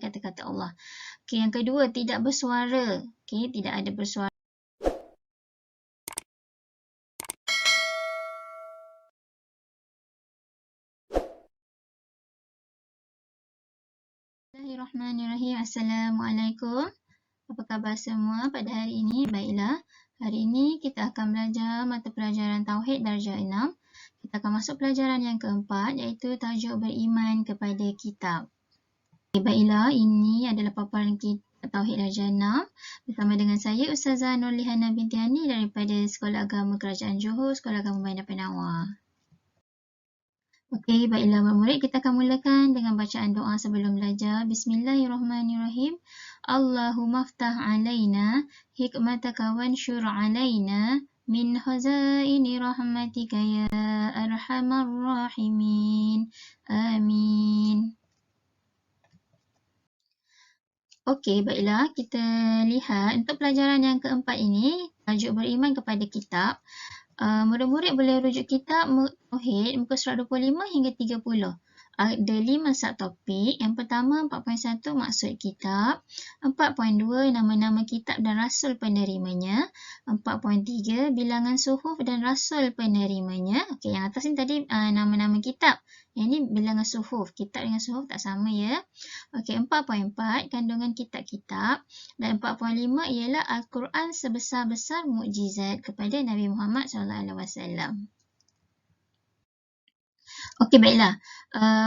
kata-kata Allah. Okey, yang kedua, tidak bersuara. Okey, tidak ada bersuara. Bismillahirrahmanirrahim. Assalamualaikum. Apa khabar semua pada hari ini? Baiklah, hari ini kita akan belajar mata pelajaran Tauhid darjah 6. Kita akan masuk pelajaran yang keempat, iaitu tajuk beriman kepada kitab. Okay, baiklah, ini adalah paparan kita Tauhid darjah 6 bersama dengan saya Ustazah Nurlihana binti Hani daripada Sekolah Agama Kerajaan Johor, Sekolah Agama Bandar Penawar. Okey, baiklah murid, kita akan mulakan dengan bacaan doa sebelum belajar. Bismillahirrahmanirrahim. Allahumma ftah alaina hikmataka wanshur alaina min khazaini rahmatika ya arhamar rahimin. Amin. Okey, baiklah, kita lihat untuk pelajaran yang keempat ini, tajuk beriman kepada kitab. Murid-murid boleh rujuk kitab Tauhid muka surat 25 hingga 30. Ada 5 subtopik. Yang pertama 4.1 maksud kitab, 4.2 nama-nama kitab dan rasul penerimanya, 4.3 bilangan suhuf dan rasul penerimanya. Okey, yang atas ni tadi nama-nama kitab. Yang ni bilangan suhuf. Kitab dengan suhuf tak sama ya. Okey, 4.4 kandungan kitab-kitab dan 4.5 ialah Al-Quran sebesar-besar mukjizat kepada Nabi Muhammad SAW. Okey, baiklah.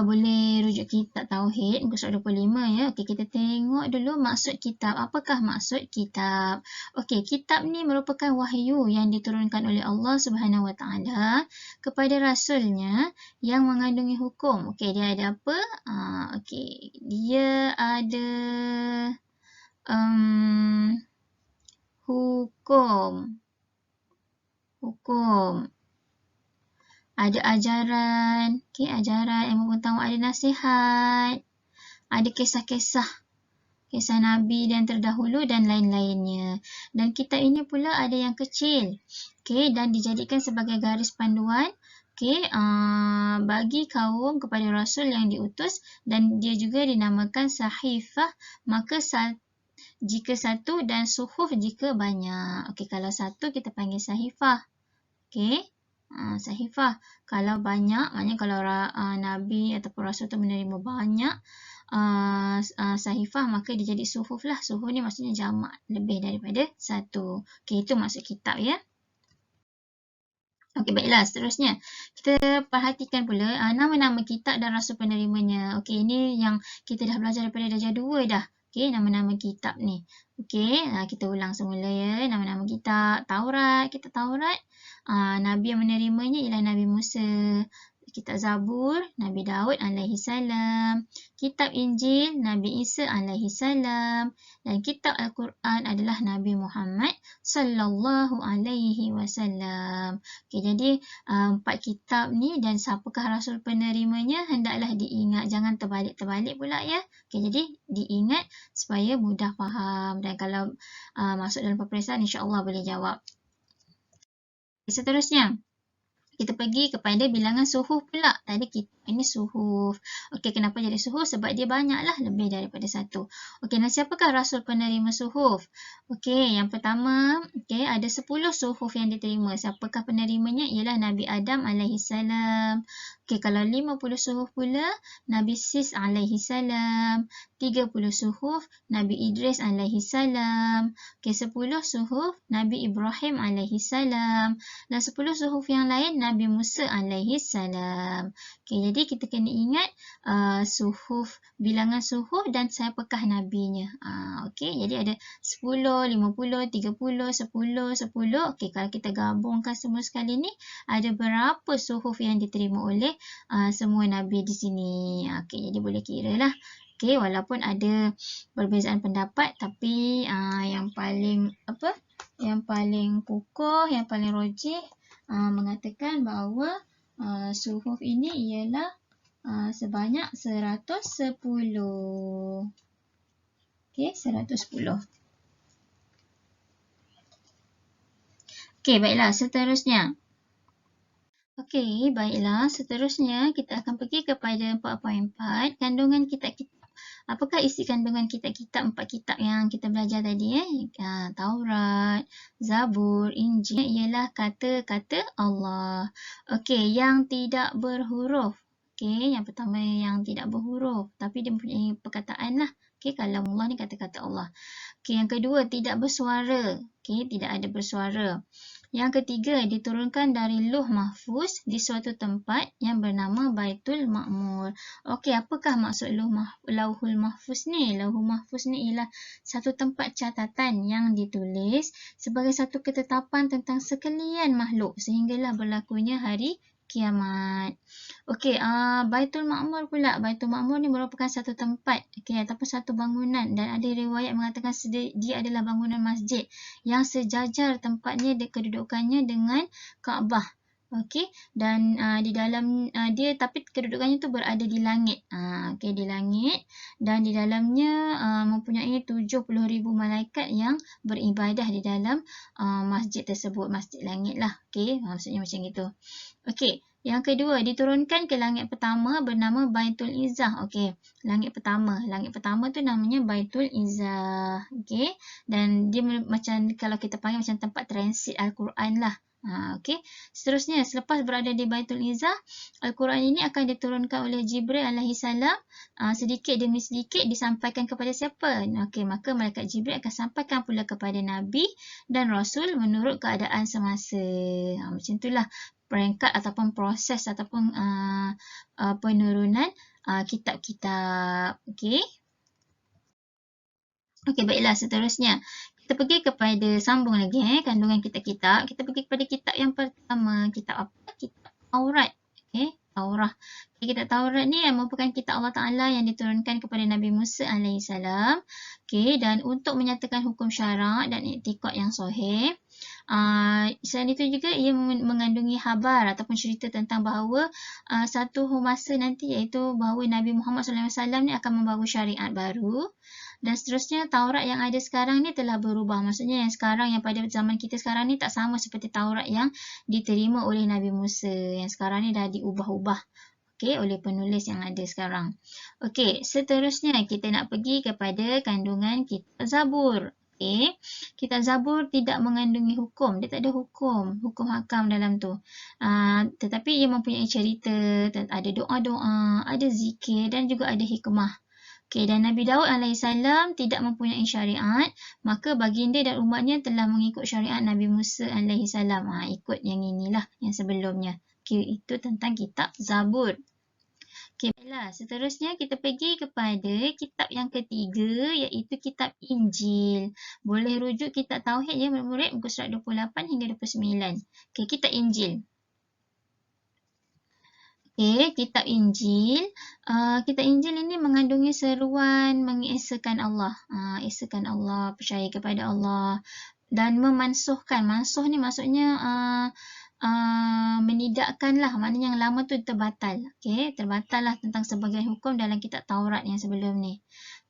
Boleh rujuk kitab Tauhid muka surat 25 ya. Okey, kita tengok dulu maksud kitab. Apakah maksud kitab? Okey, kitab ni merupakan wahyu yang diturunkan oleh Allah Subhanahu Wa Taala kepada rasulnya yang mengandungi hukum. Okey, dia ada apa? Okey, dia ada hukum. Ada ajaran, ajaran ilmu pengetahuan, ada nasihat, ada kisah-kisah Nabi dan terdahulu dan lain-lainnya. Dan kitab ini pula ada yang kecil, dan dijadikan sebagai garis panduan bagi kaum kepada Rasul yang diutus, dan dia juga dinamakan sahifah, maka jika satu dan suhuf jika banyak. Okey, kalau satu kita panggil sahifah. Okey. Sahifah. Kalau banyak, maknanya kalau Nabi ataupun Rasul tu menerima banyak sahifah, maka dia jadi suhuf lah. Suhuf ni maksudnya jamak, lebih daripada satu. Okey, itu maksud kitab ya. Okey, baiklah. Seterusnya, kita perhatikan pula nama-nama kitab dan rasul penerimanya. Okey, ini yang kita dah belajar daripada darjah 2 dah. Okey, nama-nama kitab ni. Okey, kita ulang semula ya. Nama-nama kitab. Taurat, kitab Taurat. Nabi yang menerimanya ialah Nabi Musa. Kitab Zabur, Nabi Daud alaihi salam. Kitab Injil, Nabi Isa alaihi salam. Dan kitab Al-Quran adalah Nabi Muhammad sallallahu alaihi wasallam. Okey, jadi 4 kitab ni dan siapakah rasul penerimanya hendaklah diingat. Jangan terbalik-terbalik pula ya. Okey, jadi diingat supaya mudah faham. Dan kalau masuk dalam peperiksaan, insya-Allah boleh jawab. Seterusnya, kita pergi kepada bilangan suhuf pula. Tadi kita ini suhuf. Okey, kenapa jadi suhuf? Sebab dia banyaklah, lebih daripada satu. Okey, dan siapakah rasul penerima suhuf? Okey, yang pertama, ada 10 suhuf yang diterima. Siapakah penerimanya? Ialah Nabi Adam alaihi salam. Okey, kalau 50 suhuf pula, Nabi Sis alaihi salam. 30 suhuf, Nabi Idris alaihi salam. Okey, 10 suhuf, Nabi Ibrahim alaihi salam. Dan 10 suhuf yang lain, Nabi Musa alaihi salam. Okey, jadi kita kena ingat suhuf, bilangan suhuf dan siapakah nabinya. Okey, jadi ada 10, 50, 30, 10, 10. Okey, kalau kita gabungkan semua sekali ni, ada berapa suhuf yang diterima oleh semua nabi di sini. Okey, jadi boleh kira lah. Okey, walaupun ada perbezaan pendapat, tapi yang paling kukuh, yang paling rojih mengatakan bahawa suhuf ini ialah sebanyak 110. Okey, 110. Okey, baiklah, seterusnya. Okey, baiklah, seterusnya kita akan pergi kepada 4.4, kandungan kitab-kitab. Apakah isi kandungan kitab-kitab, 4 kitab yang kita belajar tadi? Taurat, Zabur, Injil ialah kata-kata Allah. Okey, yang tidak berhuruf. Okey, yang pertama yang tidak berhuruf, tapi dia mempunyai perkataan lah. Okey, kalamullah ni kata-kata Allah. Okey, yang kedua tidak bersuara. Okey, tidak ada bersuara. Yang ketiga, diturunkan dari Lauh Mahfuz di suatu tempat yang bernama Baitul Ma'mur. Okey, apakah maksud Lauhul Mahfuz ni? Lauhul Mahfuz ni ialah satu tempat catatan yang ditulis sebagai satu ketetapan tentang sekalian makhluk sehinggalah berlakunya hari kiamat. Okey, Baitul Ma'mur pula. Baitul Ma'mur ni merupakan satu tempat, okey, ataupun satu bangunan, dan ada riwayat mengatakan dia adalah bangunan masjid yang sejajar tempatnya kedudukannya dengan Kaabah. Okey, dan di dalam dia, tapi kedudukannya tu berada di langit. Okey, di langit, dan di dalamnya mempunyai 70,000 malaikat yang beribadah di dalam masjid tersebut, masjid langit lah. Okey, maksudnya macam gitu. Okey, yang kedua, diturunkan ke langit pertama bernama Baitul Izzah. Okey, langit pertama. Langit pertama tu namanya Baitul Izzah. Okey, dan dia macam, kalau kita panggil macam tempat transit Al-Quran lah. Okey, seterusnya selepas berada di Baitul Izzah, Al-Quran ini akan diturunkan oleh Jibril alaihi salam, sedikit demi sedikit disampaikan kepada siapa? Okey, maka malaikat Jibril akan sampaikan pula kepada Nabi dan Rasul menurut keadaan semasa. Macam itulah peringkat ataupun proses ataupun penurunan kitab-kitab. Okey. Okey, baiklah, seterusnya kita pergi kepada, sambung lagi kandungan kitab-kitab. Kita pergi kepada kitab yang pertama. Kitab apa? Kitab Taurat. Okey, Taurat. Okay, kitab Taurat ni merupakan kitab Allah Ta'ala yang diturunkan kepada Nabi Musa AS. Okey, dan untuk menyatakan hukum syarak dan iktikad yang sahih. Selain itu juga ia mengandungi khabar ataupun cerita tentang bahawa satu masa nanti, iaitu bahawa Nabi Muhammad SAW ni akan membawa syariat baru. Dan seterusnya, Taurat yang ada sekarang ni telah berubah. Maksudnya yang sekarang, yang pada zaman kita sekarang ni tak sama seperti Taurat yang diterima oleh Nabi Musa. Yang sekarang ni dah diubah-ubah, okey, oleh penulis yang ada sekarang. Okey, seterusnya kita nak pergi kepada kandungan kitab Zabur. Okey, kitab Zabur tidak mengandungi hukum. Dia tak ada hukum hakam dalam tu. Tetapi ia mempunyai cerita, ada doa-doa, ada zikir dan juga ada hikmah. Okey, dan Nabi Daud AS tidak mempunyai syariat, maka baginda dan umatnya telah mengikut syariat Nabi Musa AS. Ikut yang inilah, yang sebelumnya. Okey, itu tentang kitab Zabur. Okey, baiklah. Seterusnya kita pergi kepada kitab yang ketiga, iaitu kitab Injil. Boleh rujuk kitab Tauhid ya murid-murid, muka surat 28 hingga 29. Okey, kitab Injil. Okey, kitab Injil. Kitab Injil ini mengandungi seruan mengesakan Allah. Esakan Allah, percaya kepada Allah. Dan memansuhkan. Mansuh ni maksudnya menidakkan lah. Maknanya yang lama tu terbatal. Okey, terbatal lah tentang sebagian hukum dalam kitab Taurat yang sebelum ni.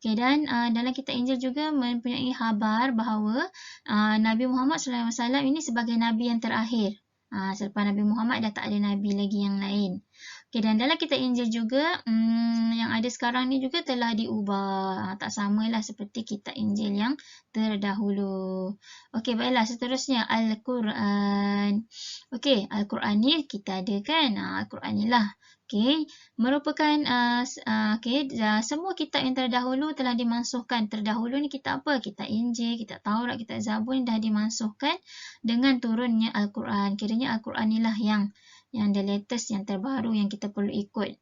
Okey, dan dalam kitab Injil juga mempunyai khabar bahawa Nabi Muhammad SAW ini sebagai Nabi yang terakhir. Selepas Nabi Muhammad dah tak ada Nabi lagi yang lain. Okey, dan dalam kitab Injil juga yang ada sekarang ni juga telah diubah. Tak samalah seperti kitab Injil yang terdahulu. Okey, baiklah, seterusnya Al-Quran. Okey, Al-Quran ni kita ada kan? Al-Quran ni lah. Okey, merupakan semua kitab yang terdahulu telah dimansuhkan. Terdahulu ni kitab apa? Kitab Injil, kitab Taurat, kitab Zabur ni dah dimansuhkan dengan turunnya Al-Quran. Kiranya Al-Quran ni lah yang the latest, yang terbaru yang kita perlu ikut.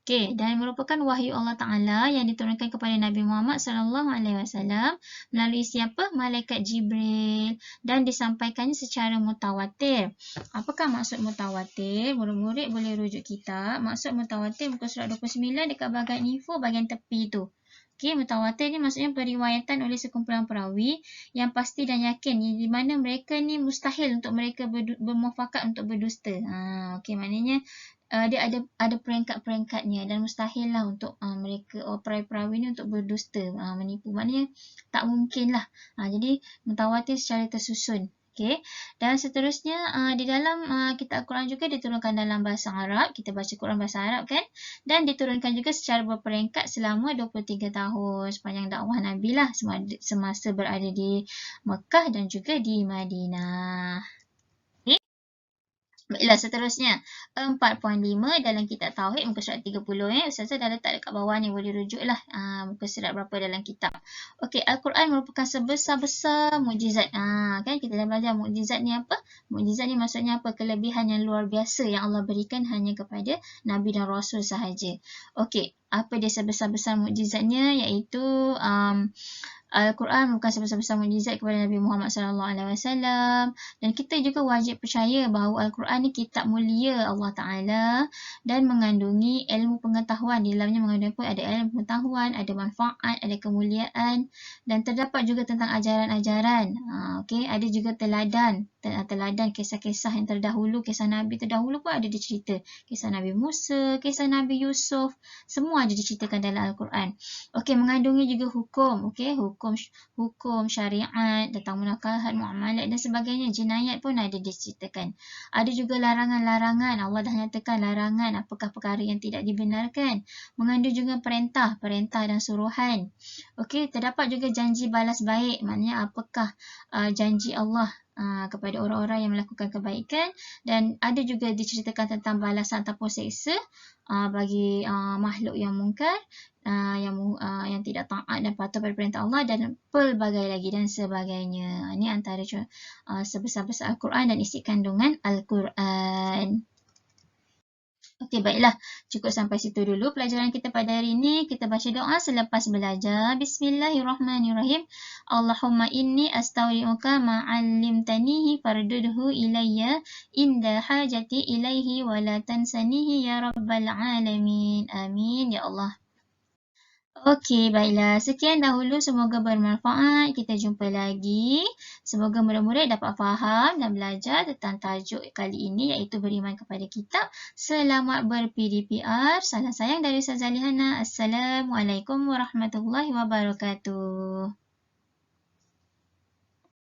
Okey, dan merupakan wahyu Allah Ta'ala yang diturunkan kepada Nabi Muhammad SAW melalui siapa? Malaikat Jibril, dan disampaikannya secara mutawatir. Apakah maksud mutawatir? Murid-murid boleh rujuk kitab. Maksud mutawatir muka surat 29 dekat bahagian info, bahagian tepi tu. Okey, mutawatir ni maksudnya periwayatan oleh sekumpulan perawi yang pasti dan yakin, di mana mereka ni mustahil untuk mereka bermuafakat untuk berdusta. Okey, maknanya dia ada peringkat-peringkatnya dan mustahil lah untuk mereka perawi ni untuk berdusta, menipu. Maknanya tak mungkin lah. Jadi mutawatir secara tersusun. Okey. Dan seterusnya di dalam kitab Al-Quran juga diturunkan dalam bahasa Arab. Kita baca Quran bahasa Arab kan? Dan diturunkan juga secara berperingkat selama 23 tahun sepanjang dakwah Nabi lah semasa berada di Mekah dan juga di Madinah. Baiklah, seterusnya 4.5 dalam kitab Tauhid muka surat 30 Ustazah dah letak dekat bawah ni, boleh rujuklah muka surat berapa dalam kitab. Okey, Al-Quran merupakan sebesar-besar mukjizat. Kan kita dah belajar mukjizat ni apa? Mukjizat ni maksudnya apa? Kelebihan yang luar biasa yang Allah berikan hanya kepada Nabi dan Rasul sahaja. Okey, apa dia sebesar-besar mukjizatnya, iaitu Al-Quran bukan sebesar-besar mukjizat kepada Nabi Muhammad SAW, dan kita juga wajib percaya bahawa Al-Quran ni kitab mulia Allah Ta'ala dan mengandungi ilmu pengetahuan. Di dalamnya mengandungi apa? Ada ilmu pengetahuan, ada manfaat, ada kemuliaan, dan terdapat juga tentang ajaran-ajaran. Okay? Ada juga teladan kisah-kisah yang terdahulu, kisah Nabi terdahulu pun ada dicerita. Kisah Nabi Musa, kisah Nabi Yusuf, semua ada diceritakan dalam Al-Quran. Okey, mengandungi juga hukum, okey, hukum syariat tentang munakahat, muamalat dan sebagainya. Jinayat pun ada diceritakan. Ada juga larangan-larangan. Allah dah nyatakan larangan apakah perkara yang tidak dibenarkan. Mengandung juga perintah dan suruhan. Okey, terdapat juga janji balas baik. Maknanya apakah janji Allah kepada orang-orang yang melakukan kebaikan, dan ada juga diceritakan tentang balasan ataupun seksa bagi makhluk yang mungkar, yang tidak taat dan patuh pada perintah Allah, dan pelbagai lagi dan sebagainya. Ini antara sebesar-besar Al-Quran dan isi kandungan Al-Quran. Okey, baiklah. Cukup sampai situ dulu pelajaran kita pada hari ini. Kita baca doa selepas belajar. Bismillahirrahmanirrahim. Allahumma inni astaudi'uka ma'allimtanihi fardudhu ilayya inda hajati ilaihi wa la tansanihi ya rabbal alamin. Amin. Ya Allah. Okey, baiklah. Sekian dahulu. Semoga bermanfaat. Kita jumpa lagi. Semoga murid-murid dapat faham dan belajar tentang tajuk kali ini, iaitu beriman kepada kitab. Selamat ber-PDPR. Salam sayang dari Ustazah Lihana. Assalamualaikum warahmatullahi wabarakatuh.